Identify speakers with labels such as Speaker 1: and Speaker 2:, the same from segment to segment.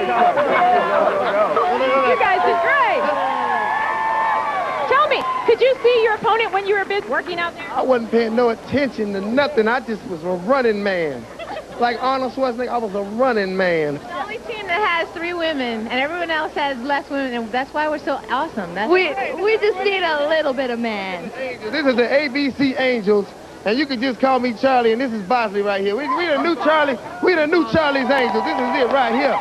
Speaker 1: You guys did great. Tell me, could you see your opponent when you were busy working out there?
Speaker 2: I wasn't paying no attention to nothing. I just was a running man. Like Arnold Schwarzenegger, I was a running man.
Speaker 1: The only team that has 3 women, and everyone else has less women, and that's why we're so awesome.
Speaker 3: We just need a little bit of man.
Speaker 2: This is the ABC Angels, and you can just call me Charlie, and this is Bosley right here. We the new Charlie. We the new Charlie's Angels. This is it right here.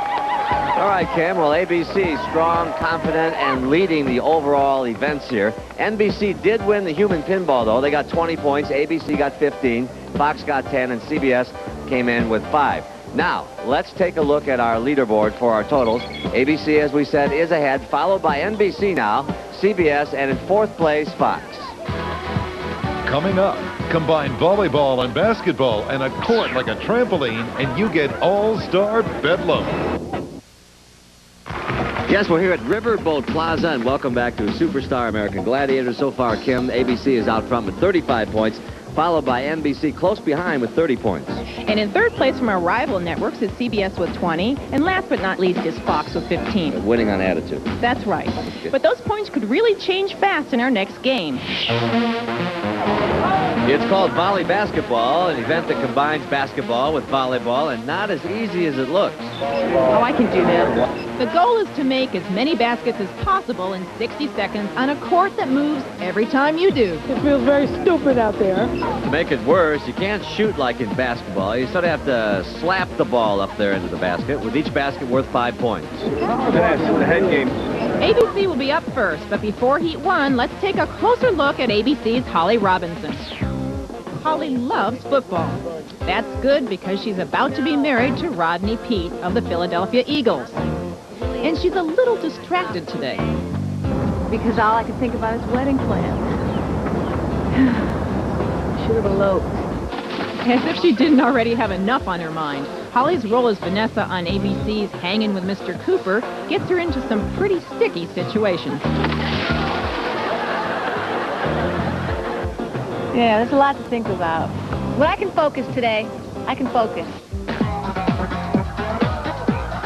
Speaker 4: All right, Kim. Well, ABC strong, confident, and leading the overall events here. NBC did win the human pinball, though. They got 20 points. ABC got 15. Fox got 10, and CBS came in with 5. Now, let's take a look at our leaderboard for our totals. ABC, as we said, is ahead, followed by NBC now, CBS, and in 4th place, Fox.
Speaker 5: Coming up, combine volleyball and basketball and a court like a trampoline, and you get all-star bedlam.
Speaker 4: Yes, we're here at Riverboat Plaza, and welcome back to Superstar American Gladiators. So far, Kim, ABC is out front with 35 points, followed by NBC close behind with 30 points.
Speaker 1: And in 3rd place from our rival networks is CBS with 20, and last but not least is Fox with 15.
Speaker 4: Winning on attitude.
Speaker 1: That's right. But those points could really change fast in our next game.
Speaker 4: It's called volley basketball, an event that combines basketball with volleyball, and not as easy as it looks.
Speaker 1: Oh, I can do this. The goal is to make as many baskets as possible in 60 seconds on a court that moves every time you do.
Speaker 6: It feels very stupid out there.
Speaker 4: To make it worse, you can't shoot like in basketball. You sort of have to slap the ball up there into the basket, with each basket worth 5 points.
Speaker 7: That's the head game.
Speaker 1: ABC will be up first, but before Heat 1, let's take a closer look at ABC's Holly Robinson. Holly loves football. That's good because she's about to be married to Rodney Peete of the Philadelphia Eagles. And she's a little distracted today.
Speaker 3: Because all I can think about is wedding plans. Should have eloped.
Speaker 1: As if she didn't already have enough on her mind. Holly's role as Vanessa on ABC's Hangin' with Mr. Cooper gets her into some pretty sticky situations.
Speaker 3: Yeah, there's a lot to think about. When I can focus today, I can focus.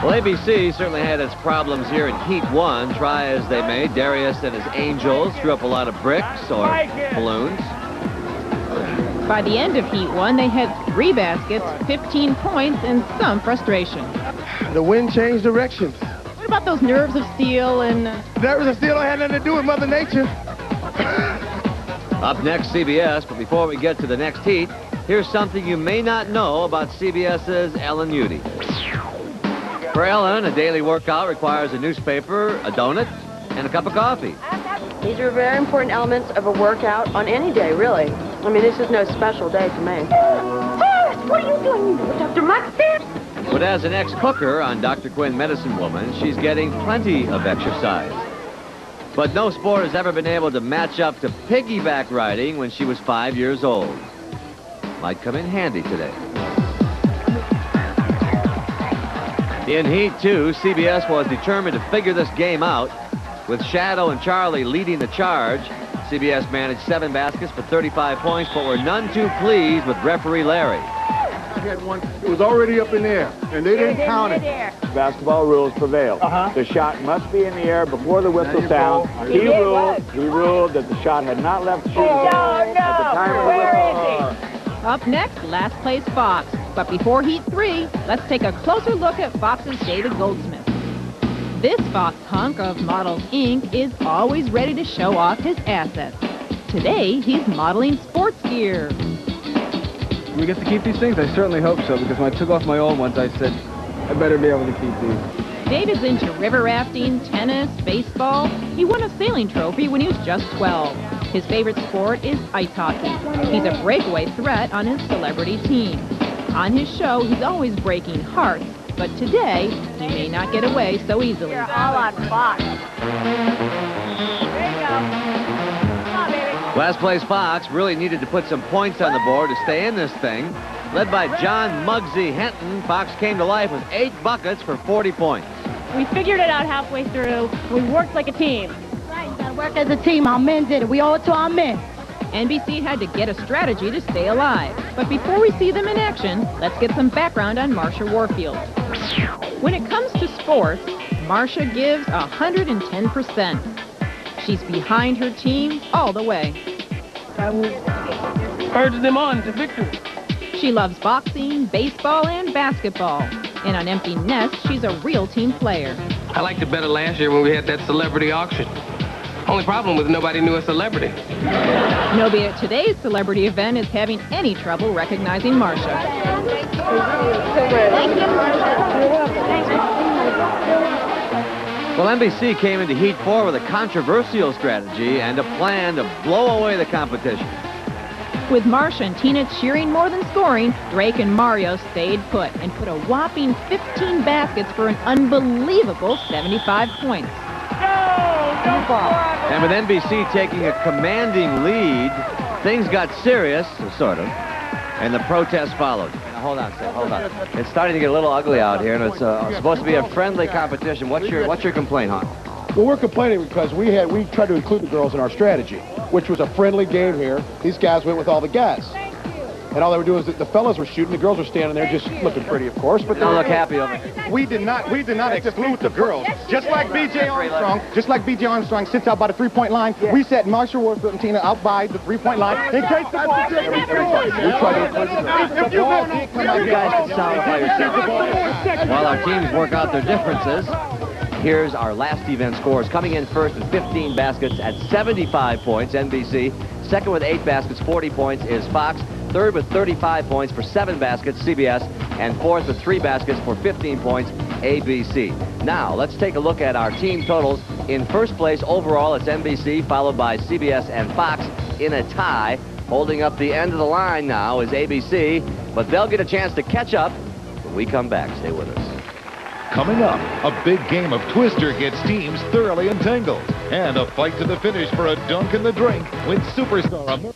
Speaker 4: Well, ABC certainly had its problems here in Heat 1. Try as they may, Darius and his Angels threw up a lot of bricks or balloons.
Speaker 1: By the end of Heat 1, they had 3 baskets, 15 points, and some frustration.
Speaker 2: The wind changed directions.
Speaker 1: What about those nerves of steel and...
Speaker 2: Nerves of steel don't have nothing to do with Mother Nature.
Speaker 4: Up next, CBS, but before we get to the next heat, here's something you may not know about CBS's Ellen Udy. For Ellen, a daily workout requires a newspaper, a donut, and a cup of coffee.
Speaker 8: These are very important elements of a workout on any day, really. I mean, this is no special day to me.
Speaker 3: Forrest, what are you doing? Dr. Max there?
Speaker 4: But as an ex-cooker on Dr. Quinn Medicine Woman, she's getting plenty of exercise. But no sport has ever been able to match up to piggyback riding when she was 5 years old. Might come in handy today. In Heat 2, CBS was determined to figure this game out. With Shadow and Charlie leading the charge, CBS managed 7 baskets for 35 points, but were none too pleased with referee Larry.
Speaker 7: Had one, it was already up in the air, and they didn't count it.
Speaker 9: Basketball rules prevail. The shot must be in the air before the whistle sounds. He ruled that the shot had not left the shooting zone at the time of the whistle.
Speaker 1: Up next, last place Fox. But before Heat 3, let's take a closer look at Fox's David Goldsmith. This Fox hunk of Models Inc. is always ready to show off his assets. Today, he's modeling sports gear.
Speaker 7: We get to keep these things? I certainly hope so, because when I took off my old ones, I said, I better be able to keep these.
Speaker 1: David's into river rafting, tennis, baseball. He won a sailing trophy when he was just 12. His favorite sport is ice hockey. He's a breakaway threat on his celebrity team. On his show, he's always breaking hearts, but today, he may not get away so easily.
Speaker 3: They're all on Fox. There you go. Come on, baby.
Speaker 4: Last place Fox really needed to put some points on the board to stay in this thing. Led by John Muggsy Henton, Fox came to life with 8 buckets for 40 points.
Speaker 6: We figured it out halfway through. We worked like a team.
Speaker 3: Right, you gotta work as a team. Our men did it. We owe it to our men.
Speaker 1: NBC had to get a strategy to stay alive. But before we see them in action, let's get some background on Marsha Warfield. When it comes to sports, Marsha gives 110%. She's behind her team all the way.
Speaker 10: I will urge them on to victory.
Speaker 1: She loves boxing, baseball, and basketball. And on Empty Nest, she's a real team player.
Speaker 10: I liked it better last year when we had that celebrity auction. Only problem was nobody knew a celebrity.
Speaker 1: Nobody at today's celebrity event is having any trouble recognizing Marsha.
Speaker 4: Well, NBC came into Heat 4 with a controversial strategy and a plan to blow away the competition.
Speaker 1: With Marsha and Tina cheering more than scoring, Drake and Mario stayed put and put a whopping 15 baskets for an unbelievable 75 points.
Speaker 4: And with NBC taking a commanding lead, things got serious, sort of, and the protest followed. Now, hold on, Sam, hold on. It's starting to get a little ugly out here, and it's supposed to be a friendly competition. What's your complaint, Hon?
Speaker 11: Well, we're complaining because we tried to include the girls in our strategy, which was a friendly game here. These guys went with all the guys. And all they were doing is the fellas were shooting, the girls were standing there just looking pretty, of course. But
Speaker 4: they don't look happy over here.
Speaker 12: We did not exclude the girls. Just like B.J. Armstrong sits out by the three-point line, we set Marsha Warfield and Tina out by the three-point line in case the ball
Speaker 4: You guys can solidify yourselves. While our teams work out their differences, here's our last event scores. Coming in first with 15 baskets at 75 points, NBC. Second with 8 baskets, 40 points, is Fox. Third with 35 points for 7 baskets, CBS. And fourth with 3 baskets for 15 points, ABC. Now, let's take a look at our team totals. In first place overall, it's NBC, followed by CBS and Fox in a tie. Holding up the end of the line now is ABC, but they'll get a chance to catch up when we come back. Stay with us.
Speaker 5: Coming up, a big game of Twister gets teams thoroughly entangled. And a fight to the finish for a dunk in the drink with superstar American